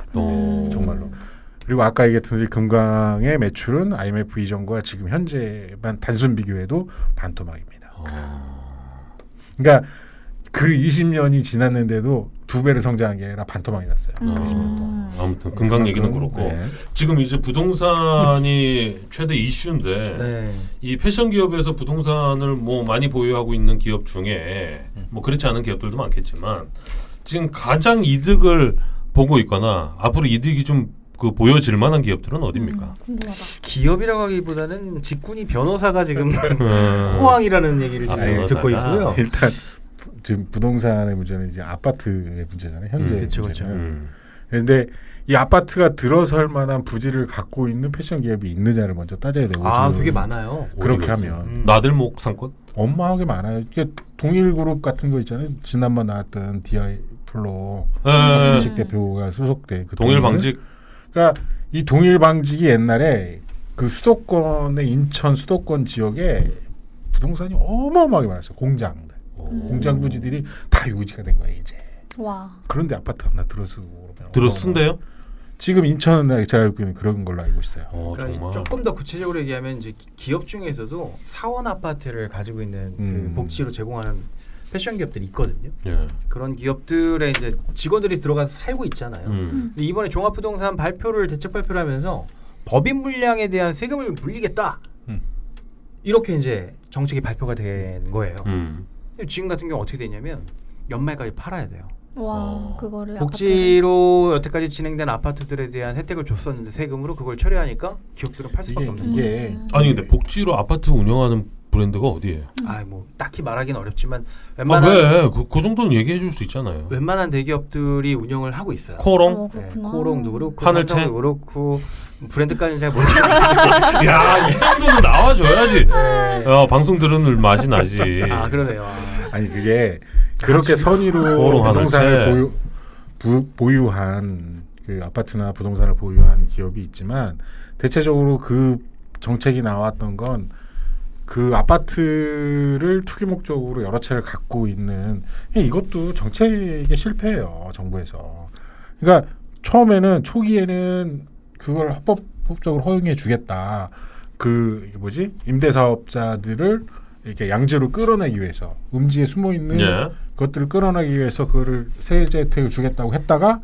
정말로. 그리고 아까 얘기했던 금강의 매출은 IMF 이전과 지금 현재만 단순 비교해도 반토막입니다. 그러니까 그 20년이 지났는데도 2배를 성장한 게 아니라 반토막이 났어요. 그 20년 동안. 아무튼 금강 얘기는 그렇고 네. 지금 이제 부동산이 최대 이슈인데 네. 이 패션 기업에서 부동산을 뭐 많이 보유하고 있는 기업 중에 뭐 그렇지 않은 기업들도 많겠지만 지금 가장 이득을 보고 있거나 앞으로 이득이 좀 그 보여질 만한 기업들은 어디입니까? 궁금하다. 기업이라고 하기보다는 직군이 변호사가 지금 음. 호황이라는 얘기를 아, 지금 변호사가. 듣고 있고요. 일단 지금 부동산의 문제는 이제 아파트의 문제잖아요. 현재 그쵸, 문제는. 그런데 이 아파트가 들어설 만한 부지를 갖고 있는 패션 기업이 있느냐를 먼저 따져야 되고 아, 지금 되게 많아요. 그렇게 어디가 있어요? 하면 나들목 상권? 어마하게 많아요. 이게 동일그룹 같은 거 있잖아요. 지난번 나왔던 DI 플로 예. 주식 대표가 소속된 그 동일 방직. 그러니까 이 동일 방직이 옛날에 그 수도권의 인천 수도권 지역에 부동산이 어마어마하게 많았어요. 공장들, 공장 부지들이 다 요지가 된 거예요 이제. 와. 그런데 아파트 하나 들어서고 그러면 들어쓴대요? 지금 인천은 제가 알고 있는 그런 걸로 알고 있어요. 그러니까 정말. 조금 더 구체적으로 얘기하면 이제 기업 중에서도 사원 아파트를 가지고 있는 그 복지로 제공하는 패션 기업들이 있거든요. 예. 그런 기업들에 이제 직원들이 들어가서 살고 있잖아요. 근데 이번에 종합부동산 발표를 대책 발표를 하면서 법인 물량에 대한 세금을 물리겠다. 이렇게 이제 정책이 발표가 된 거예요. 지금 같은 경우 어떻게 되냐면 연말까지 팔아야 돼요. 와, 그거를 복지로 여태까지 진행된 아파트들에 대한 혜택을 줬었는데 세금으로 그걸 처리하니까 기업들은 팔 수밖에 없는 거예요. 이게 아니 근데 복지로 아파트 운영하는 브랜드가 어디예요? 뭐 딱히 말하기는 어렵지만 왜? 그 정도는 얘기해 줄 수 있잖아요. 웬만한 대기업들이 운영을 하고 있어요. 코롱? 네, 그렇구나. 코롱도 그렇고 하늘채? 삼성도 그렇고 브랜드까지는 잘 모르겠어요. 야, 이 정도는 나와줘야지. 방송 들은 맛이 나지. 아 그러네요. 아니 그게 그렇게 선의로 코롱 부동산을 보유한 그 아파트나 부동산을 보유한 기업이 있지만 대체적으로 그 정책이 나왔던 건 그 아파트를 투기 목적으로 여러 채를 갖고 있는 이것도 정책의 실패예요, 정부에서. 그러니까 처음에는 초기에는 그걸 합법적으로 허용해 주겠다. 그 뭐지 임대사업자들을 이렇게 양지로 끌어내기 위해서 음지에 숨어 있는 예. 것들을 끌어내기 위해서 그거를 세제 혜택을 주겠다고 했다가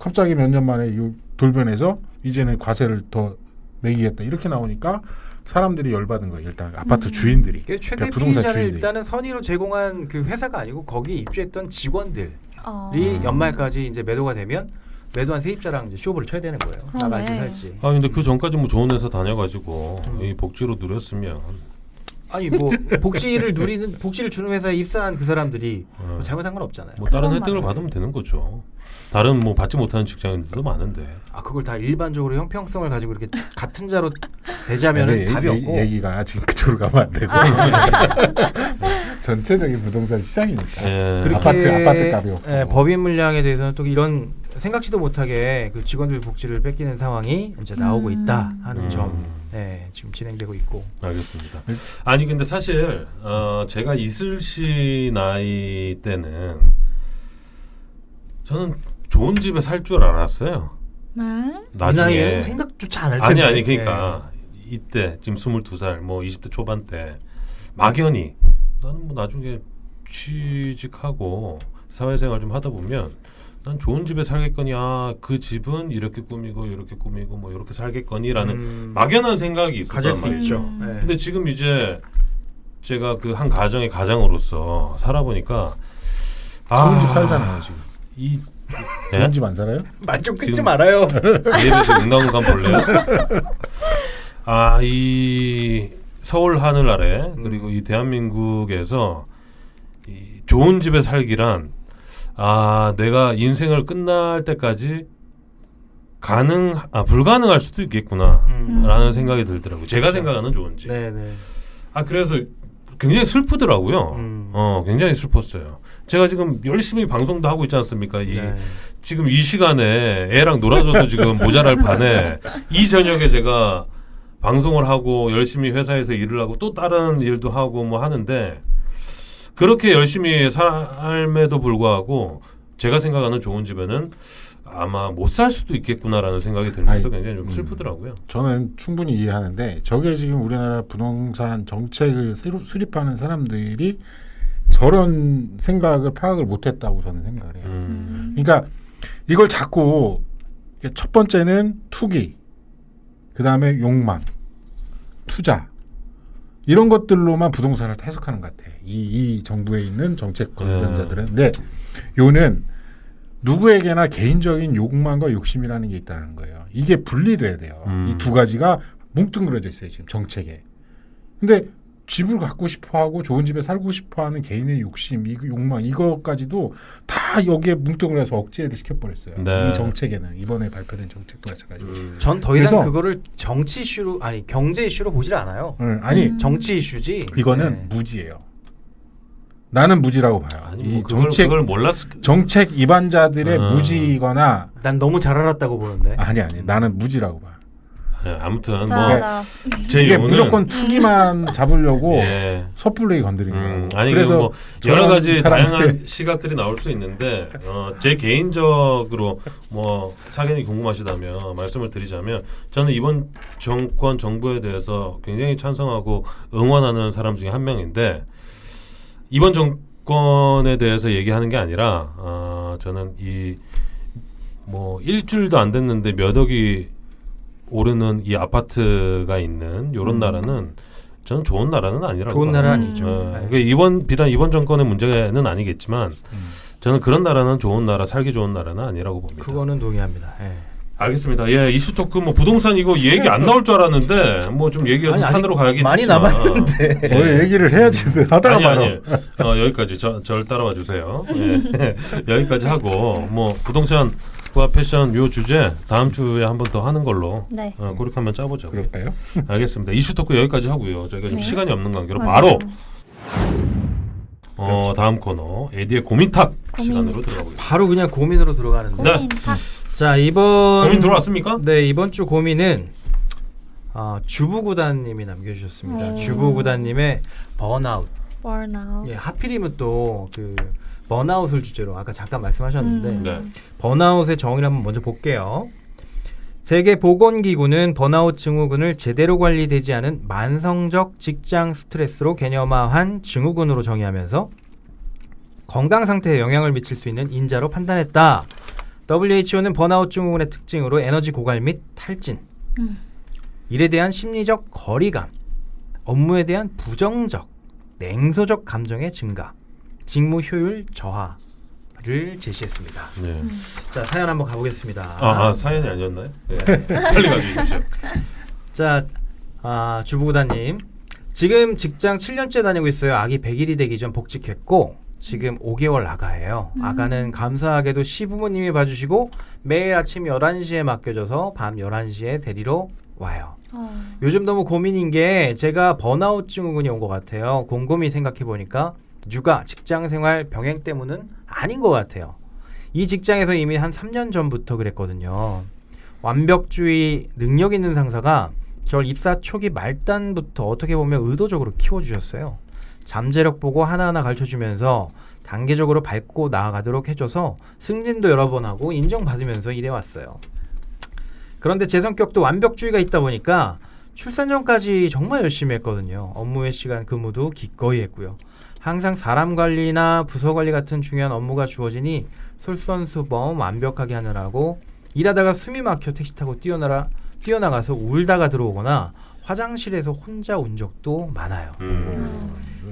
갑자기 몇 년 만에 돌변해서 이제는 과세를 더 매기겠다 이렇게 나오니까 사람들이 열받은 거예요. 일단 아파트 주인들이. 최대 그러니까 부동산 피해자는 주인들이. 일단은 선의로 제공한 그 회사가 아니고 거기에 입주했던 직원들이 아. 연말까지 이제 매도가 되면 매도한 세입자랑 이제 쇼부를 쳐야 되는 거예요. 그러네. 나갈지 살지. 아 근데 그 전까지 뭐 좋은 회사 다녀가지고 이 복지로 누렸으면 아니 뭐 복지를 주는 회사에 입사한 그 사람들이 뭐 잘못한 건 없잖아요. 뭐 다른 그건 혜택을 맞아요. 받으면 되는 거죠. 다른 뭐 받지 못하는 직장인들도 많은데. 그걸 다 일반적으로 형평성을 가지고 이렇게 같은 자로 대자면은 답이 없고. 얘기가 지금 그쪽으로 가면 안 되고 전체적인 부동산 시장이니까. 예. 그렇게 아파트 값이 없고. 법인 물량에 대해서는 또 이런 생각지도 못하게 그 직원들 복지를 뺏기는 상황이 이제 나오고 있다 하는 점 지금 진행되고 있고. 알겠습니다. 아니 근데 사실 제가 이슬씨 나이 때는 저는 좋은 집에 살 줄 알았어요. 네. 이 나이에는 나중에 생각조차 안 할 텐데. 아니 그러니까 이때 지금 22살 뭐 20대 초반 때 막연히 나는 뭐 나중에 취직하고 사회생활 좀 하다 보면 난 좋은 집에 살겠거니 그 집은 이렇게 꾸미고 이렇게 꾸미고 뭐 이렇게 살겠거니라는 막연한 생각이 가질 있었단 수 말이죠. 있죠. 네. 근데 지금 이제 제가 그 한 가정의 가장으로서 살아보니까 좋은 집 살잖아요 지금. 이 좋은 집 안 살아요? 말 좀 끊지 지금- 말아요. 예배도 응당응감 볼래요? 이 서울 하늘 아래 그리고 이 대한민국에서 이 좋은 집에 살기란 내가 인생을 끝날 때까지 불가능할 수도 있겠구나라는 생각이 들더라고요. 제가 생각하는 좋은 집. 네네. 그래서 굉장히 슬프더라고요. 굉장히 슬펐어요. 제가 지금 열심히 방송도 하고 있지 않습니까? 지금 이 시간에 애랑 놀아줘도 지금 모자랄 판에 이 저녁에 제가 방송을 하고 열심히 회사에서 일을 하고 또 다른 일도 하고 뭐 하는데 그렇게 열심히 삶에도 불구하고 제가 생각하는 좋은 집에는 아마 못 살 수도 있겠구나라는 생각이 들면서 굉장히 좀 슬프더라고요. 저는 충분히 이해하는데 저게 지금 우리나라 부동산 정책을 새로 수립하는 사람들이 저런 생각을 파악을 못했다고 저는 생각을 해요. 그러니까 이걸 자꾸 첫 번째는 투기, 그 다음에 욕망, 투자 이런 것들로만 부동산을 해석하는 것 같아. 이 정부에 있는 정책 관련자들은. 근데 요는 누구에게나 개인적인 욕망과 욕심이라는 게 있다는 거예요. 이게 분리돼야 돼요. 이 두 가지가 뭉뚱그려져 있어요 지금 정책에. 근데 집을 갖고 싶어하고 좋은 집에 살고 싶어하는 개인의 욕심, 이 욕망 이것까지도 다 여기에 뭉뚱그려서 억제를 시켜버렸어요. 네. 이 정책에는 이번에 발표된 정책도 마찬가지고. 전 더 이상 그래서- 그거를 정치 이슈로 경제 이슈로 보질 않아요. 아니 정치 이슈지. 이거는 무지예요. 나는 무지라고 봐요. 아니 이 뭐 정책 그걸 몰랐을 정책 위반자들의 아. 무지거나 난 너무 잘 알았다고 보는데. 아니 나는 무지라고 봐. 아무튼 자, 제 이게 이유는 무조건 투기만 잡으려고 예. 섣불리 건드린 거예요. 아니 그래서 뭐 여러 저런 가지 사람들- 다양한 시각들이 나올 수 있는데 제 개인적으로 뭐 사견이 궁금하시다면 말씀을 드리자면 저는 이번 정권 정부에 대해서 굉장히 찬성하고 응원하는 사람 중에 한 명인데 이번 정권에 대해서 얘기하는 게 아니라 저는 이 뭐 일주일도 안 됐는데 몇 억이 오르는 이 아파트가 있는 이런 나라는 저는 좋은 나라는 아니라고 좋은 봐요. 나라 아니죠. 그러니까 비단 이번 정권의 문제는 아니겠지만 저는 그런 나라는 좋은 나라, 살기 좋은 나라는 아니라고 봅니다. 그거는 동의합니다. 예. 알겠습니다. 예, 이슈 토크 뭐 부동산 이거 얘기 안 나올 줄 알았는데 뭐 좀 얘기가 아니, 좀 산으로 아직 가야겠지만 많이 남았는데. 뭘 얘기를 해야지 하다가 아니 바로 아니 여기까지 절 따라와 주세요. 예. 여기까지 하고 뭐 부동산과 패션 요 주제 다음 주에 한 번 더 하는 걸로 네. 그렇게 한번 짜보죠. 그럴까요? 알겠습니다. 이슈 토크 여기까지 하고요. 저희가 좀 네. 시간이 없는 관계로 맞아요. 바로 다음 코너 에디의 고민탁 고민. 시간으로 들어가보겠습니다. 바로 그냥 고민으로 들어가는데. 네. 고민 탁. 자, 이번 고민 들어왔습니까? 네, 이번 주 고민은 주부구단님이 남겨주셨습니다. 주부구단님의 번아웃. burnout. 예, 하필이면 또 그 번아웃을 주제로 아까 잠깐 말씀하셨는데 네. 번아웃의 정의를 한번 먼저 볼게요. 세계보건기구는 번아웃 증후군을 제대로 관리되지 않은 만성적 직장 스트레스로 개념화한 증후군으로 정의하면서 건강 상태에 영향을 미칠 수 있는 인자로 판단했다. WHO는 번아웃 증후군의 특징으로 에너지 고갈 및 탈진, 일에 대한 심리적 거리감, 업무에 대한 부정적, 냉소적 감정의 증가, 직무 효율 저하를 제시했습니다. 네. 자, 사연 한번 가보겠습니다. 사연이 아니었나요? 네. 빨리 가주십시오. 자, 주부구단님. 지금 직장 7년째 다니고 있어요. 아기 100일이 되기 전 복직했고 지금 5개월 아가예요. 아가는 감사하게도 시부모님이 봐주시고 매일 아침 11시에 맡겨져서 밤 11시에 데리러 와요. 요즘 너무 고민인 게 제가 번아웃 증후군이 온 것 같아요. 곰곰이 생각해보니까 육아, 직장생활 병행 때문은 아닌 것 같아요. 이 직장에서 이미 한 3년 전부터 그랬거든요. 완벽주의 능력 있는 상사가 절 입사 초기 말단부터 어떻게 보면 의도적으로 키워주셨어요. 잠재력 보고 하나하나 가르쳐주면서 단계적으로 밟고 나아가도록 해줘서 승진도 여러 번 하고 인정받으면서 일해왔어요. 그런데 제 성격도 완벽주의가 있다 보니까 출산 전까지 정말 열심히 했거든요. 업무의 시간 근무도 기꺼이 했고요. 항상 사람 관리나 부서 관리 같은 중요한 업무가 주어지니 솔선수범 완벽하게 하느라고 일하다가 숨이 막혀 택시 타고 뛰어나가서 울다가 들어오거나 화장실에서 혼자 운 적도 많아요.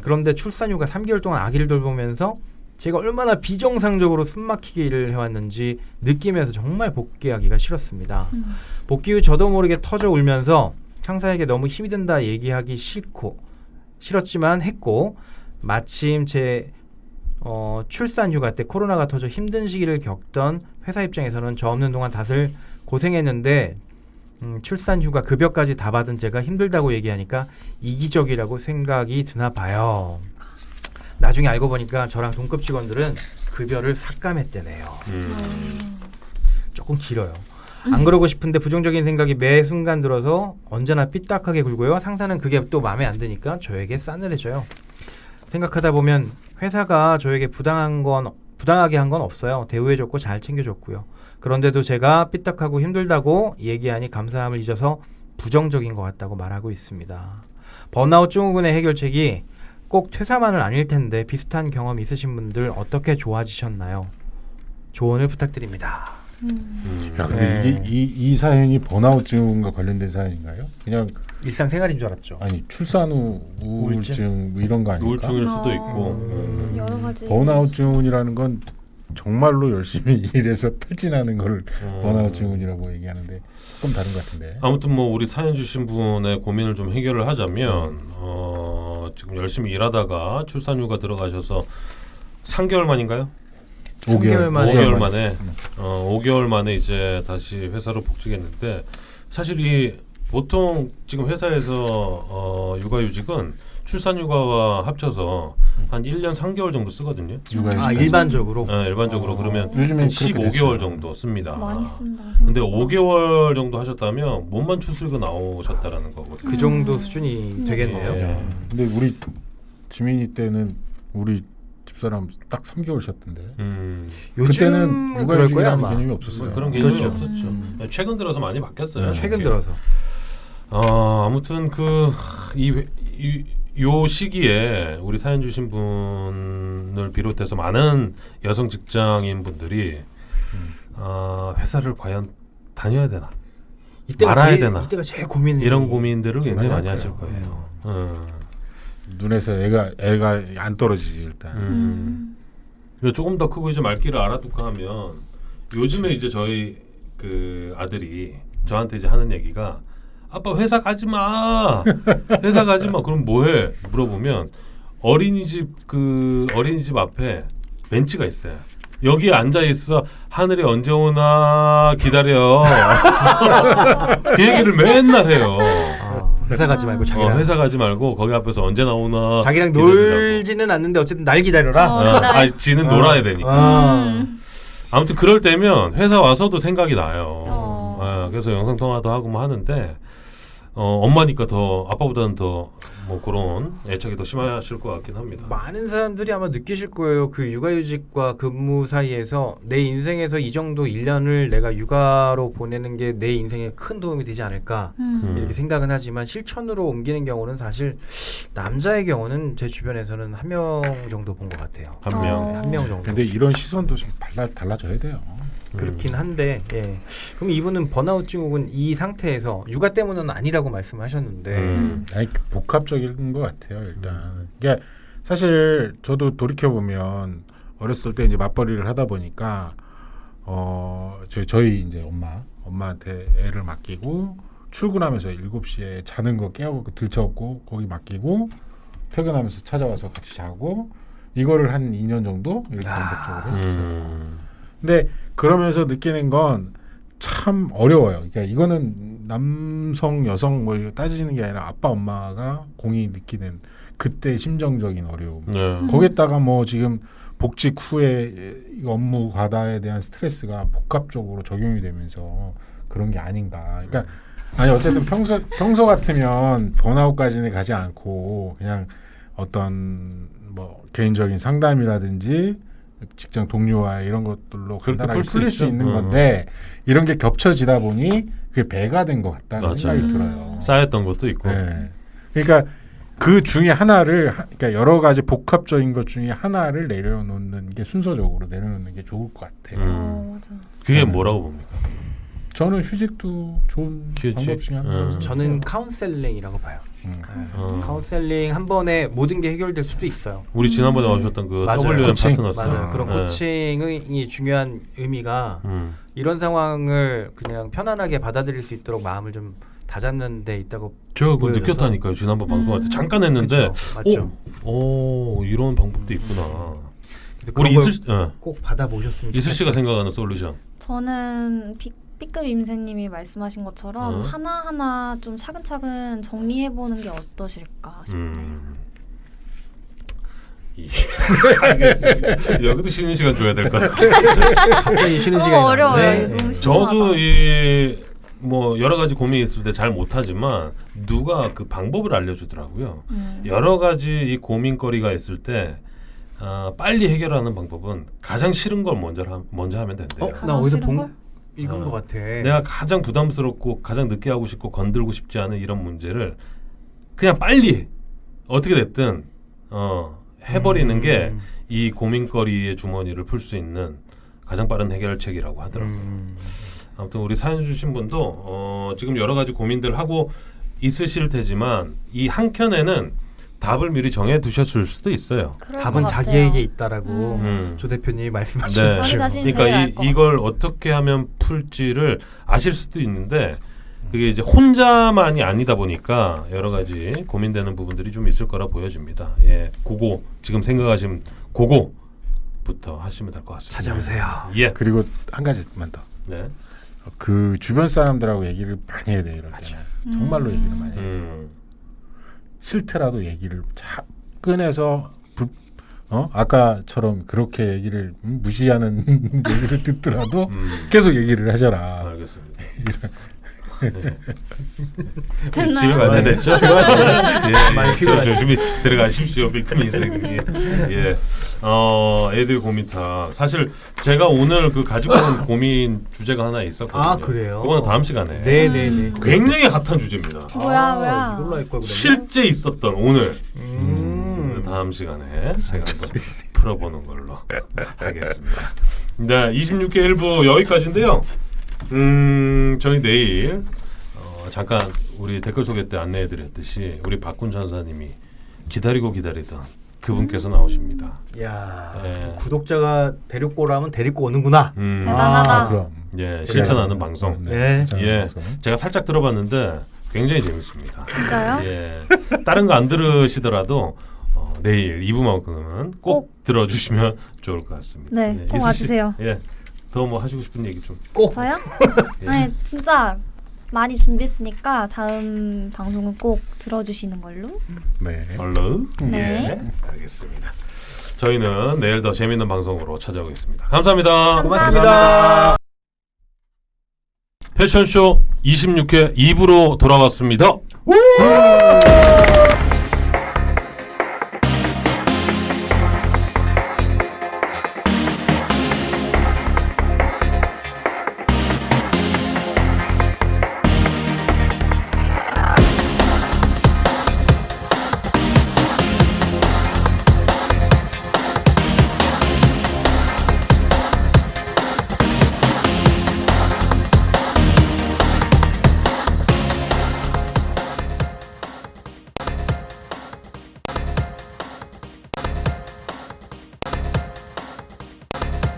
그런데 출산 휴가 3개월 동안 아기를 돌보면서 제가 얼마나 비정상적으로 숨막히게 일을 해왔는지 느끼면서 정말 복귀하기가 싫었습니다. 복귀 후 저도 모르게 터져 울면서 상사에게 너무 힘이 든다 얘기하기 싫었지만 했고 마침 제 출산 휴가 때 코로나가 터져 힘든 시기를 겪던 회사 입장에서는 저 없는 동안 다들 고생했는데 출산 휴가 급여까지 다 받은 제가 힘들다고 얘기하니까 이기적이라고 생각이 드나 봐요. 나중에 알고 보니까 저랑 동급 직원들은 급여를 삭감했대네요. 조금 길어요. 안 그러고 싶은데 부정적인 생각이 매 순간 들어서 언제나 삐딱하게 굴고요. 상사는 그게 또 마음에 안 드니까 저에게 싸늘해져요. 생각하다 보면 회사가 저에게 부당하게 한 건 없어요. 대우해줬고 잘 챙겨줬고요. 그런데도 제가 삐딱하고 힘들다고 얘기하니 감사함을 잊어서 부정적인 것 같다고 말하고 있습니다. 번아웃 증후군의 해결책이 꼭 퇴사만은 아닐 텐데 비슷한 경험 있으신 분들 어떻게 좋아지셨나요? 조언을 부탁드립니다. 야, 근데 이 사연이 번아웃 증후군과 관련된 사연인가요? 그냥 일상생활인 줄 알았죠. 아니 출산 후 우울증 뭐 이런 거 아닐까? 우울증일 수도 있고. 여러 가지. 번아웃 증후군이라는 건 정말로 열심히 일해서 탈진하는 걸 번아웃 증후군이라고 얘기하는데 조금 다른 것 같은데. 아무튼 뭐 우리 사연 주신 분의 고민을 좀 해결을 하자면 지금 열심히 일하다가 출산휴가 들어가셔서 3개월 만인가요? 5개월 만에. 5개월 만에 5개월 만에 이제 다시 회사로 복직했는데 사실 이 보통 지금 회사에서 육아휴직은 출산휴가와 합쳐서 한 1년 3개월 정도 쓰거든요. 육아휴직. 일반적으로. 네, 일반적으로 그러면 요즘엔 한 그렇게 15개월 됐어요. 정도 씁니다. 많이 쓴다. 근데 5개월 정도 하셨다면 몸만 출수가 나오셨다라는 거거든요. 그 정도 수준이 되겠네요. 예. 근데 우리 지민이 때는 우리 집사람 딱 3개월 쉬었던데. 그때는 요즘은 그럴 거야 육아휴직이라는 아마. 개념이 없었어요. 그런 개념이 그렇죠. 없었죠. 음. 최근 들어서 많이 바뀌었어요. 최근 이게. 들어서. 아무튼 요 시기에 우리 사연 주신 분을 비롯해서 많은 여성 직장인 분들이 회사를 과연 다녀야 되나 말아야 되나 이때가 제일 고민. 이런 고민들을 굉장히 많이 많이 하실 할 거예요. 눈에서 애가 안 떨어지지 일단. 그리고 조금 더 크고 이제 말귀를 알아듣고 하면 요즘에 이제 저희 그 아들이 저한테 이제 하는 얘기가 아빠 회사 가지 마. 회사 가지 마. 그럼 뭐해? 물어보면 어린이집 앞에 벤치가 있어요. 여기 앉아 있어. 하늘이 언제 오나 기다려. 그 얘기를 맨날 해요. 회사 가지 말고 자기랑 회사 가지 말고 거기 앞에서 언제 나오나. 자기랑 기다리라고. 놀지는 않는데 어쨌든 날 기다려라. 지는 놀아야 되니까. 아무튼 그럴 때면 회사 와서도 생각이 나요. 그래서 영상 통화도 하고 뭐 하는데 엄마니까 더 아빠보다는 더 뭐 그런 애착이 더 심하실 것 같긴 합니다. 많은 사람들이 아마 느끼실 거예요. 그 육아휴직과 근무 사이에서 내 인생에서 이 정도 1년을 내가 육아로 보내는 게 내 인생에 큰 도움이 되지 않을까 이렇게 생각은 하지만 실천으로 옮기는 경우는 사실 남자의 경우는 제 주변에서는 한 명 정도 본 것 같아요. 한 명. 한 명 정도. 근데 이런 시선도 좀 달라져야 돼요. 그렇긴 한데, 예. 그럼 이분은 번아웃 증후군 이 상태에서 육아 때문은 아니라고 말씀하셨는데, 아니 복합적인 것 같아요. 일단 이게 사실 저도 돌이켜 보면 어렸을 때 이제 맞벌이를 하다 보니까 저희 이제 엄마한테 애를 맡기고 출근하면서 7시에 자는 거 깨우고 들쳐업고 거기 맡기고 퇴근하면서 찾아와서 같이 자고 이거를 한 2년 정도 이렇게 반복적으로 했었어요. 근데 그러면서 느끼는 건 참 어려워요. 그러니까 이거는 남성, 여성 뭐 이거 따지는 게 아니라 아빠, 엄마가 공히 느끼는 그때 심정적인 어려움. 거기에다가 뭐 지금 복직 후에 이 업무 과다에 대한 스트레스가 복합적으로 적용이 되면서 그런 게 아닌가. 그러니까 아니 어쨌든 평소 같으면 번아웃까지는 가지 않고 그냥 어떤 뭐 개인적인 상담이라든지 직장 동료와 이런 것들로 간단하게 풀릴 수 있는 건데 이런 게 겹쳐지다 보니 그게 배가 된 것 같다는 생각이 들어요. 쌓였던 것도 있고. 네. 그러니까 그 중에 하나를 그러니까 여러 가지 복합적인 것 중에 하나를 내려놓는 게 순서적으로 내려놓는 게 좋을 것 같아요. 맞아. 그게 뭐라고 봅니까? 저는 휴직도 좋은 방법 중에 하나죠. 저는 카운셀링이라고 봐요. 카운셀링 한 번에 모든 게 해결될 수도 있어요. 우리 지난번에 오셨던 그 맞아요. WM 코칭. 파트너스. 맞아요. 그런 코칭의 중요한 의미가 이런 상황을 그냥 편안하게 받아들일 수 있도록 마음을 좀 다잡는 데 있다고 제가 그거 보여져서. 느꼈다니까요. 지난번 방송할 때 잠깐 했는데 그쵸, 맞죠. 이런 방법도 있구나. 우리 우리 꼭 받아보셨으면 이슬 씨가 좋겠어요. 생각하는 솔루션. 저는 B급 임세님이 말씀하신 것처럼 하나하나 좀 차근차근 정리해보는 게 어떠실까 싶네요. 여기도 쉬는 시간 줘야 될 것 같아. 갑자기 쉬는 너무 시간이 어려워요. 나는데, 이거 너무 저도 뭐 여러 가지 고민이 있을 때 잘 못하지만 누가 그 방법을 알려주더라고요. 여러 가지 이 고민거리가 있을 때 빨리 해결하는 방법은 가장 싫은 걸 먼저 하면 된대요. 나 어디서 싫은 걸? 읽은 것 같아. 내가 가장 부담스럽고 가장 늦게 하고 싶고 건들고 싶지 않은 이런 문제를 그냥 빨리 어떻게 됐든 해버리는 게 이 고민거리의 주머니를 풀 수 있는 가장 빠른 해결책이라고 하더라고요. 아무튼 우리 사연 주신 분도 지금 여러 가지 고민들 하고 있으실 테지만 이 한켠에는 답을 미리 정해 두셨을 수도 있어요. 답은 자기에게 있다라고 조 대표님이 말씀하셨죠. 자기 자신이 제일 그러니까 알 것 이걸 어떻게 하면 풀지를 아실 수도 있는데 그게 이제 혼자만이 아니다 보니까 여러 가지 고민되는 부분들이 좀 있을 거라 보여집니다. 예, 그거 지금 생각하시면 그거부터 하시면 될 것 같습니다. 찾아오세요. 예. 그리고 한 가지만 더. 네. 그 주변 사람들하고 얘기를 많이 해야 돼요. 이럴 때는. 정말로 얘기를 많이 해야 돼요. 싫더라도 얘기를 꺼내서 아까처럼 그렇게 얘기를 무시하는 얘기를 듣더라도 계속 얘기를 하셔라. 알겠습니다. 됐나요? 집에 가야 되죠? 많이 예, 피곤하죠. 조심히 들어가십시오. 비타민 인생이. 예. 애들 고민타. 사실 제가 오늘 그 가지고 온 고민 주제가 하나 있었거든요. 아, 그래요? 그거는 다음 시간에. 네네네. 굉장히 핫한 주제입니다. 뭐야. 이걸로 할 걸 그랬네. 실제 있었던 오늘. 다음 시간에 제가 한번 풀어보는 걸로 하겠습니다. 네, 26회 1부 여기까지인데요. 저희 내일 잠깐 우리 댓글 소개 때 안내해드렸듯이 우리 박군 전사님이 기다리고 기다리던 그분께서 나오십니다. 야, 예. 구독자가 데리고 오라면 데리고 오는구나. 대단하다. 그럼. 예, 실천하는 방송. 네. 예, 제가 살짝 들어봤는데 굉장히 재밌습니다. 진짜요? 예, 다른 거 안 들으시더라도 내일 2부만큼은 꼭 들어주시면 좋을 것 같습니다. 네, 예, 꼭 이수 씨, 와주세요. 예, 더 뭐 하시고 싶은 얘기 좀. 꼭. 저요? 예. 아니 진짜 많이 준비했으니까 다음 방송은 꼭 들어주시는 걸로. 네. 얼른. 네. 예, 알겠습니다. 저희는 내일 더 재밌는 방송으로 찾아오겠습니다. 감사합니다. 고맙습니다. 패션쇼 26회 2부로 돌아왔습니다.